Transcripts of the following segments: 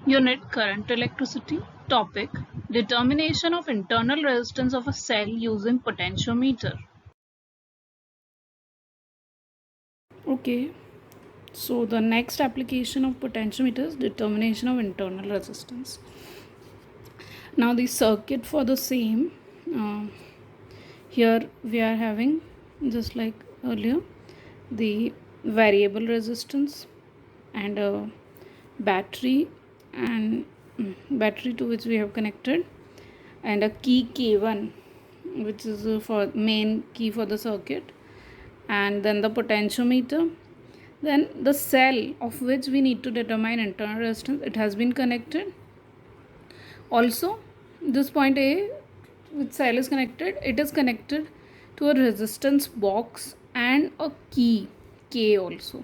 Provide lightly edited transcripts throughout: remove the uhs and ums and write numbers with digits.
Unit current electricity. Topic: determination of internal resistance of a cell using potentiometer. Okay, so the next application of potentiometer is determination of internal resistance. Now the circuit for the same, uh, here we are having, just like earlier, the variable resistance and a battery, and battery to which we have connected, and a key K1, which is for main key for the circuit, and then the potentiometer. Then the cell of which we need to determine internal resistance, it has been connected. Also, this point A, which cell is connected, it is connected to a resistance box and a key K also.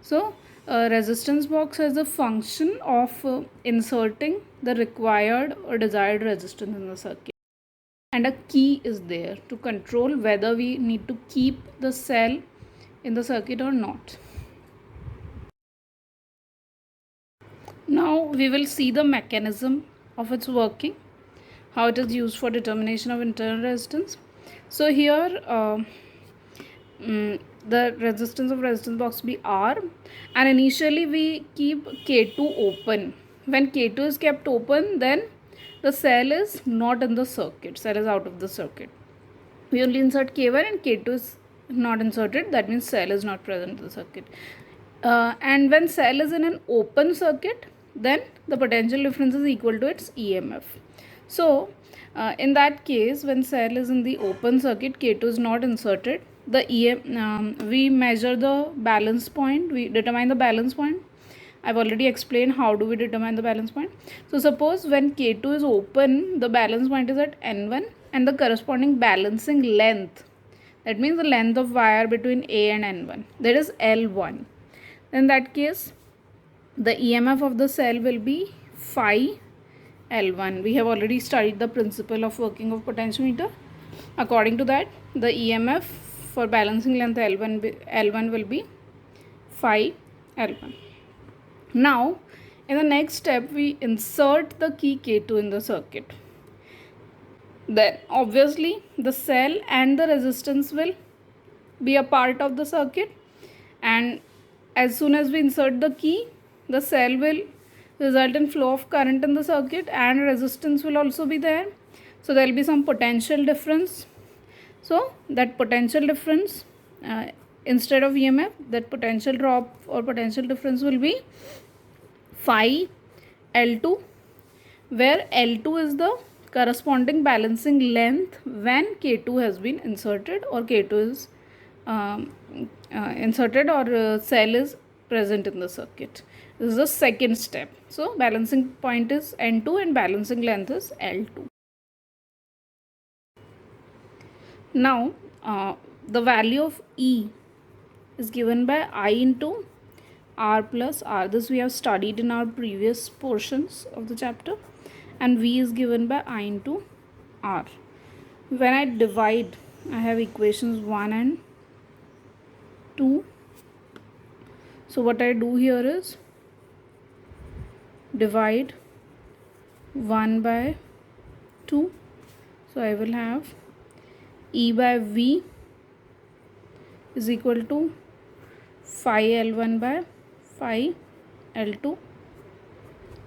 So a resistance box has a function of inserting the required or desired resistance in the circuit, and a key is there to control whether we need to keep the cell in the circuit or not. Now we will see the mechanism of its working, how it is used for determination of internal resistance. So here the resistance of resistance box be R, and initially we keep K2 open. When K2 is kept open, then the cell is not in the circuit, cell is out of the circuit. We only insert K1 and K2 is not inserted, that means cell is not present in the circuit. And when cell is in an open circuit, then the potential difference is equal to its EMF. So in that case, when cell is in the open circuit, K2 is not inserted, the we measure the balance point, we determine the balance point. I've already explained how do we determine the balance point. So suppose when K2 is open, the balance point is at N1 and the corresponding balancing length, that means the length of wire between A and N1, that is L1. In that case, the EMF of the cell will be phi L1. We have already studied the principle of working of potentiometer. According to that, the EMF for balancing length L1 will be phi L1. Now, in the next step, we insert the key K2 in the circuit. Then, obviously, the cell and the resistance will be a part of the circuit, and as soon as we insert the key, the cell will result in flow of current in the circuit, and resistance will also be there. So there will be some potential difference. So that potential difference, instead of EMF, that potential drop or potential difference will be phi L2, where L2 is the corresponding balancing length when K2 has been inserted, or K2 is inserted, or cell is present in the circuit. This is the second step. So balancing point is N2 and balancing length is L2. Now the value of E is given by I into R plus R. This we have studied in our previous portions of the chapter. And V is given by I into R. When I divide, I have equations 1 and 2. So what I do here is divide 1 by 2. So I will have E by V is equal to phi L1 by phi L2.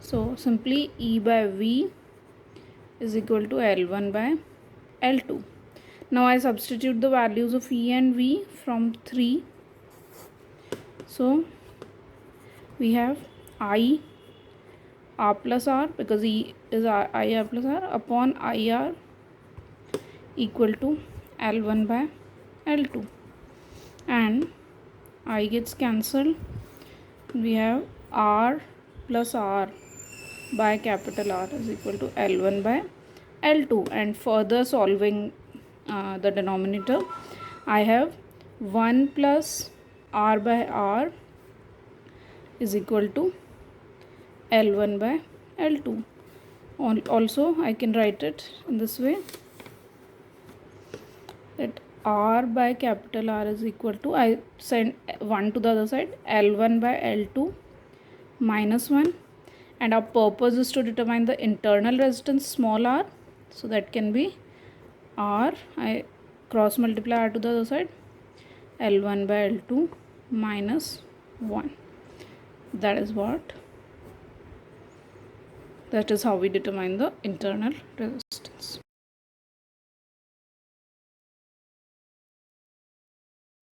So simply E by V is equal to L1 by L2. Now I substitute the values of E and V from 3. So we have I R plus R, because E is I R plus R, upon I R equal to L1 by L2, and I gets cancelled. We have R plus R by capital R is equal to L1 by L2, and further solving the denominator, I have 1 plus R by R is equal to L1 by L2. Also I can write it in this way, that R by capital R is equal to, I send 1 to the other side, L1 by L2 minus 1, and our purpose is to determine the internal resistance small r, so that can be r, I cross multiply r to the other side, L1 by L2 minus 1. That is how we determine the internal resistance.